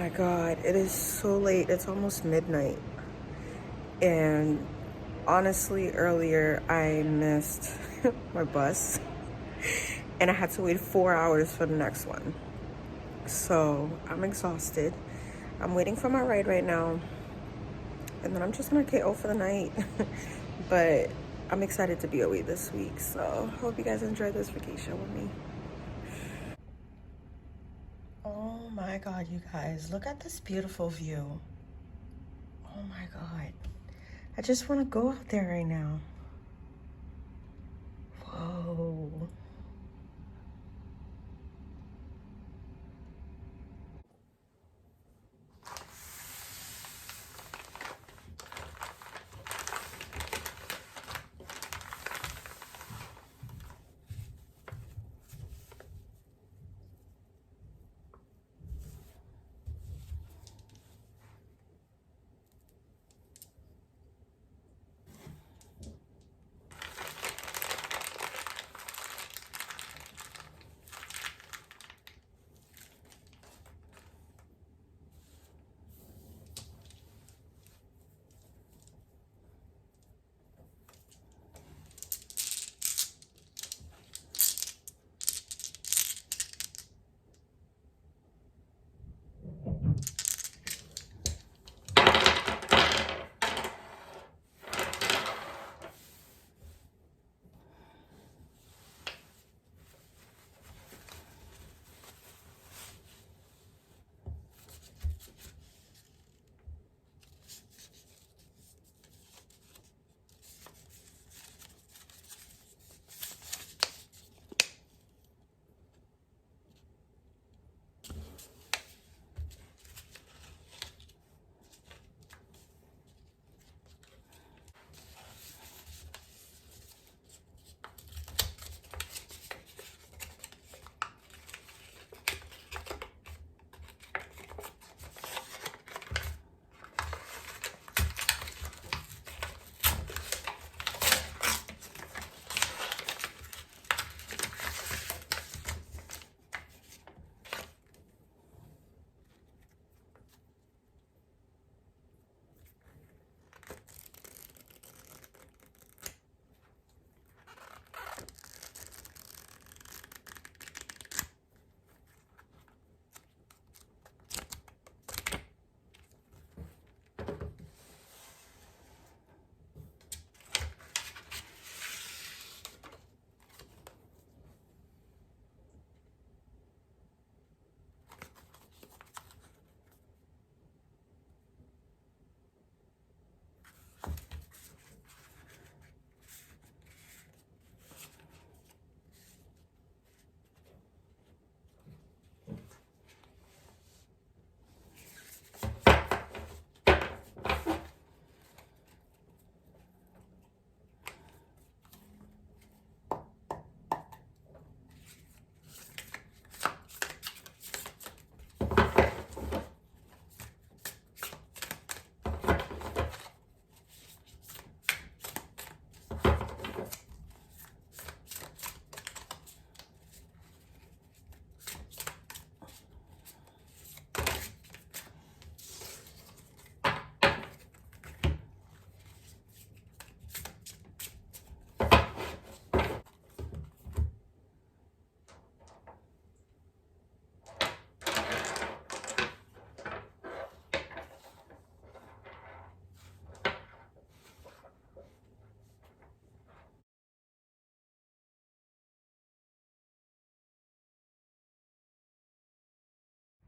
my God, it is so late. It's almost midnight. And honestly, earlier I missed my bus and I had to wait 4 hours for the next one. So I'm exhausted. I'm waiting for my ride right now. And then I'm just gonna KO for the night. But I'm excited to be away this week. So hope you guys enjoy this vacation with me. Oh my God, you guys, look at this beautiful view. Oh my God. I just want to go out there right now. Whoa.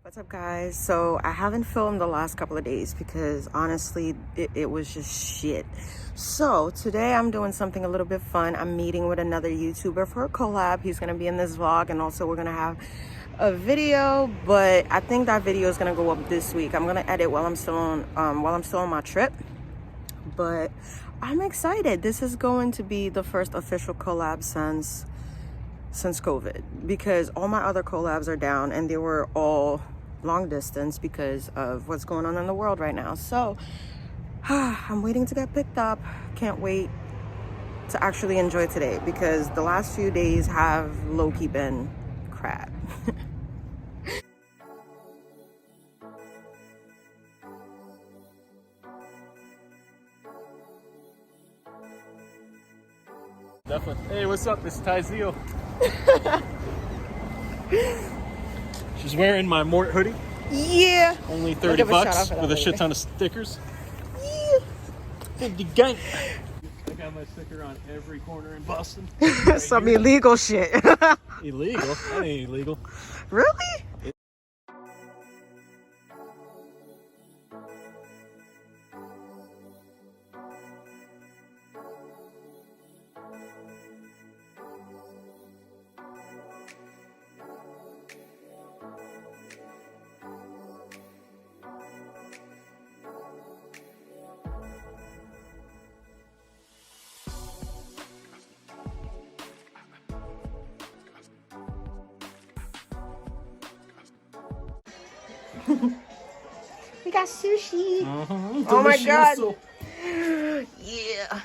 What's up, guys? So I haven't filmed the last couple of days because honestly it was just shit. So today I'm doing something a little bit fun. I'm meeting with another YouTuber for a collab. He's gonna be in this vlog, and also we're gonna have a video, but I think that video is gonna go up this week. I'm gonna edit while I'm still on my trip, but I'm excited. This is going to be the first official collab since COVID, because all my other collabs are down and they were all long distance because of what's going on in the world right now. So I'm waiting to get picked up. Can't wait to actually enjoy today because the last few days have low-key been crap. Definitely. Hey, what's up? This is Ty Zeal. She's wearing my Mort hoodie. Yeah. Only 30 bucks with a shit ton of stickers. Yeah. 50 gang. I got my sticker on every corner in Boston. Some illegal shit. Illegal? That ain't illegal. Really? We got sushi. Oh my god. Yeah.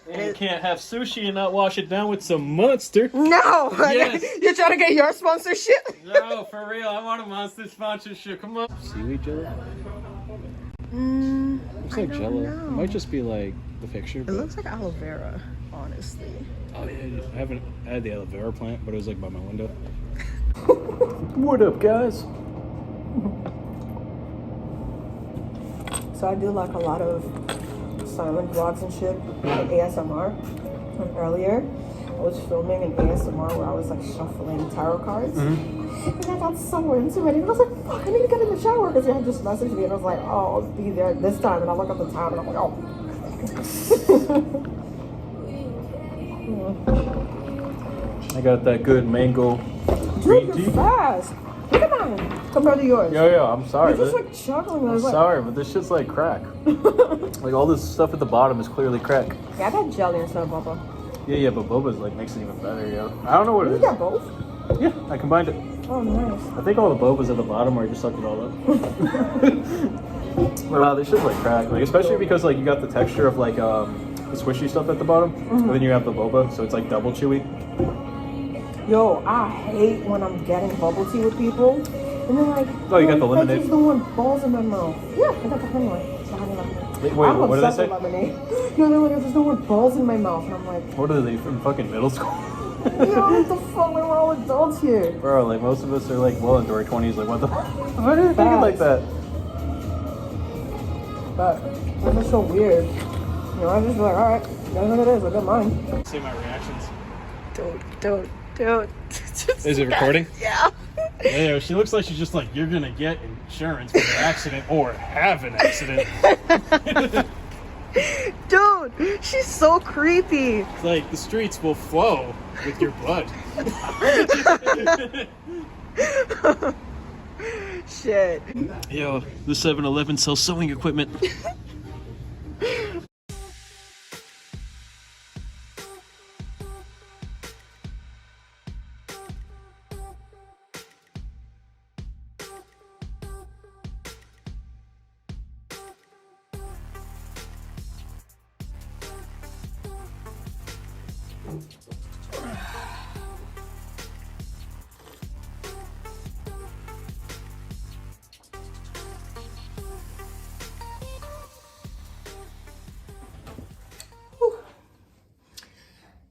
And you can't have sushi and not wash it down with some Monster. No. Yes. You're trying to get your sponsorship? No, for real. I want a Monster sponsorship. Come on. Seaweed jello? Looks like jello. It might just be like the picture. It looks like aloe vera, honestly. Oh yeah, I haven't had the aloe vera plant, but it was like by my window. What up, guys? So I do like a lot of silent vlogs and shit, like ASMR. And earlier, I was filming an ASMR where I was like shuffling tarot cards. And I got so into it. And I was like, fuck, I need to get in the shower. Because you had just messaged me and I was like, oh, I'll be there this time. And I look at the time and I'm like, oh. I got that good mango green Dude, tea. you're fast. Look at mine compared to yours. Yeah, I'm sorry. You're just like chuckling. I'm sorry, but this shit's like crack. Like all this stuff at the bottom is clearly crack. Yeah, I got jelly instead of boba. Yeah, but boba's like makes it even better, yo. I don't know what it is. You got both? Yeah, I combined it. Oh, nice. I think all the bobas at the bottom are just sucked it all up. But wow, this shit's like crack. Like especially because like you got the texture of like the squishy stuff at the bottom, and then you have the boba, so it's like double chewy. Yo, I hate when I'm getting bubble tea with people, and they're like, "Oh, you got the lemonade? I just don't want balls in my mouth." Yeah, I got the honey one. The honey lemonade. Wait, I'm what did I obsessed say? with lemonade. No, they're like, I just don't want balls in my mouth, and I'm like, What are they from fucking middle school? yo, what the fuck? Like, we're all adults here. Bro, like most of us are like well into our 20s. Like what the? Why are you thinking like that? But it's just so weird. You know, I just be like, all right, that's what it is. I got mine. See my reactions. Don't. Is it recording? Yeah. Yeah, she looks like she's just like, you're gonna get insurance for an accident or have an accident. Dude, she's so creepy. It's like the streets will flow with your blood. Shit. Yo, the 7-Eleven sells sewing equipment.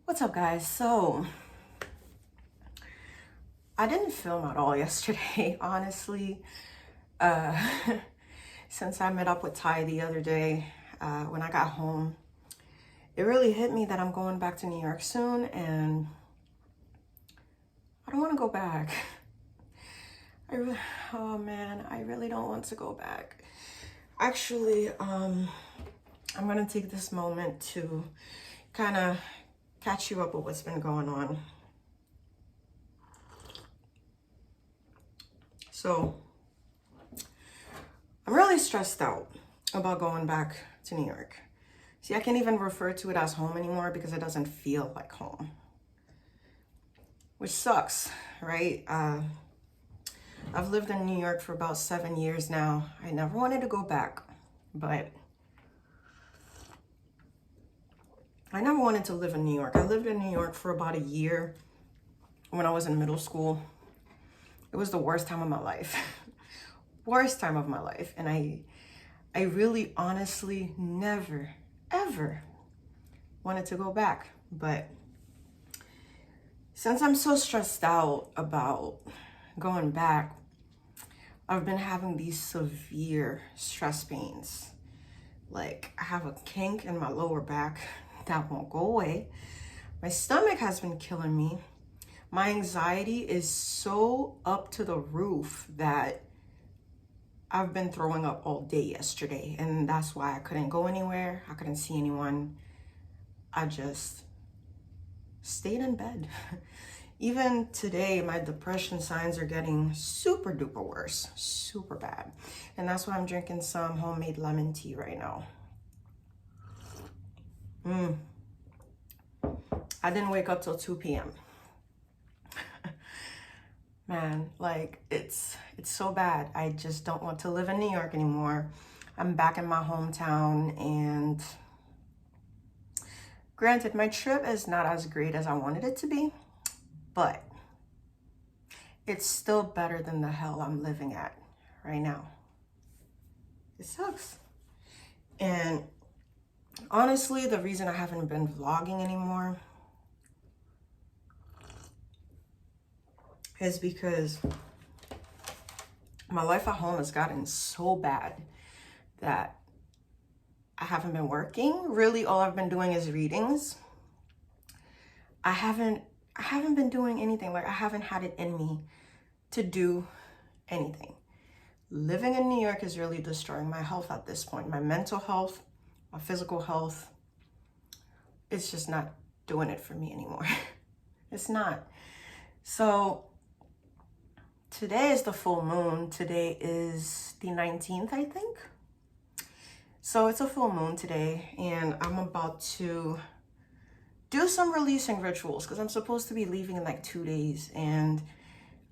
What's up, guys? So I didn't film at all yesterday, honestly. Since I met up with Ty the other day, when I got home, it really hit me that I'm going back to New York soon, and I don't want to go back. Oh man, I really don't want to go back. Actually, I'm gonna take this moment to kind of catch you up with what's been going on. So I'm really stressed out about going back to New York. See, I can't even refer to it as home anymore because it doesn't feel like home, which sucks, right? I've lived in New York for about 7 years now. I never wanted to go back, but I never wanted to live in New York. I lived in New York for about a year when I was in middle school. It was the worst time of my life. Worst time of my life. And I really honestly never, ever wanted to go back. But Since I'm so stressed out about going back, I've been having these severe stress pains. Like, I have a kink in my lower back that won't go away. My stomach has been killing me. My anxiety is so up to the roof that I've been throwing up all day yesterday, and that's why I couldn't go anywhere. I couldn't see anyone. I just stayed in bed. Even today, my depression signs are getting super duper worse, super bad. And that's why I'm drinking some homemade lemon tea right now. I didn't wake up till 2 p.m. Man, like, it's so bad. I just don't want to live in New York anymore. I'm back in my hometown, and granted, my trip is not as great as I wanted it to be, but it's still better than the hell I'm living at right now. It sucks. And honestly, the reason I haven't been vlogging anymore is because my life at home has gotten so bad that I haven't been working. Really, all I've been doing is readings. I haven't been doing anything. Like, I haven't had it in me to do anything. Living in New York is really destroying my health at this point. My mental health, my physical health. It's just not doing it for me anymore. It's not. So today is the full moon. Today is the 19th, I think. So it's a full moon today, and I'm about to do some releasing rituals because I'm supposed to be leaving in like 2 days, and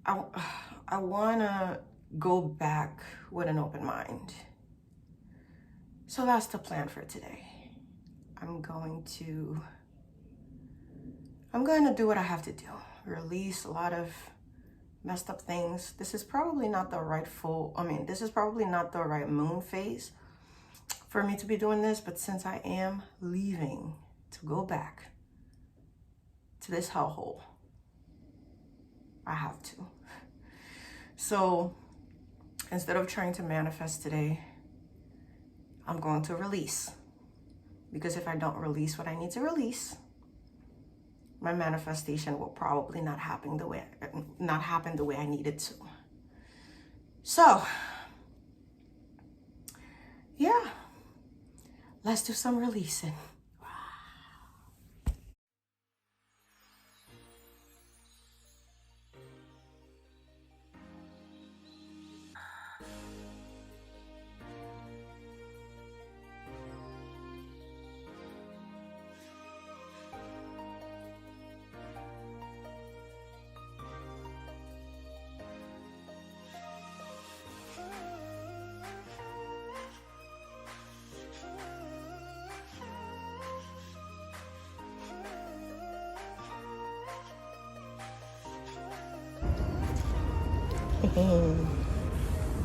I want to go back with an open mind. So that's the plan for today. I'm going to do what I have to do. Release a lot of messed up things. This is probably not the right this is probably not the right moon phase for me to be doing this, but since I am leaving to go back to this hellhole, I have to. So instead of trying to manifest today, I'm going to release. Because if I don't release what I need to release, my manifestation will probably not happen the way I need it to. So, yeah, let's do some releasing.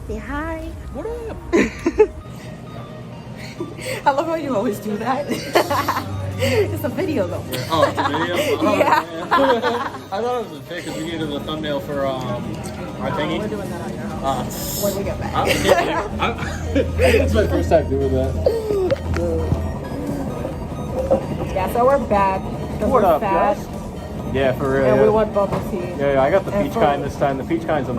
Say hi. What up? I love how you always do that. It's a video though. Oh, it's a video? Oh, Yeah. I thought it was a pic because we needed the thumbnail for our thingy. We're doing that on your house when we get back. It's my first time doing that. Yeah, so we're back. What up, guys? Yeah, for real. And yeah. we want bubble tea. Yeah, I got the And peach for- kind this time. The peach kind's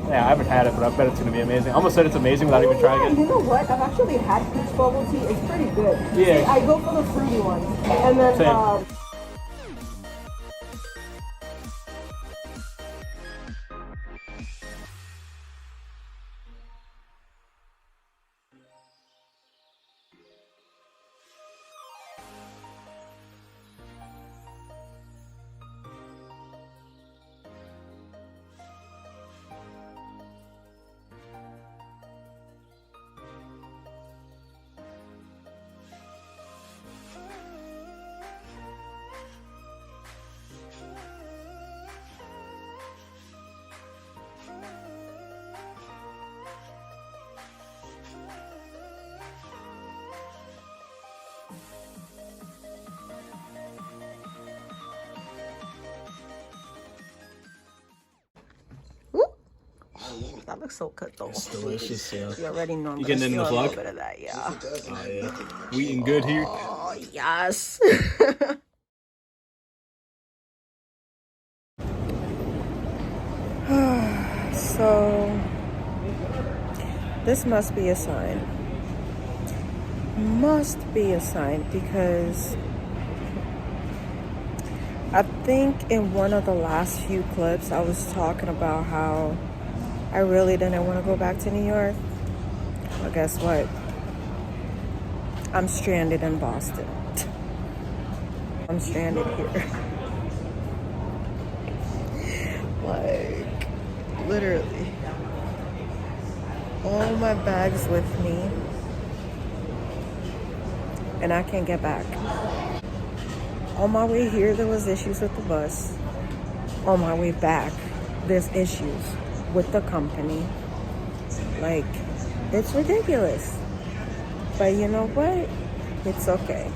yeah, I haven't had it, but I bet it's gonna be amazing. I almost said it's amazing without even trying You it. know what? I've actually had peach bubble tea. It's pretty good. Yeah. See, I go for the fruity ones. And then Same. That looks so good though. It's delicious, yeah. You already know. You getting in the a little vlog? bit of that, yeah. Oh, yeah. We eating good here? Oh, yes. So, this must be a sign. Must be a sign because I think in one of the last few clips I was talking about how I really didn't want to go back to New York. Well, guess what? I'm stranded in Boston. I'm stranded here. Like, literally. All my bags with me. And I can't get back. On my way here, there was issues with the bus. On my way back, there's issues with the company. Like, it's ridiculous. But you know what? It's okay.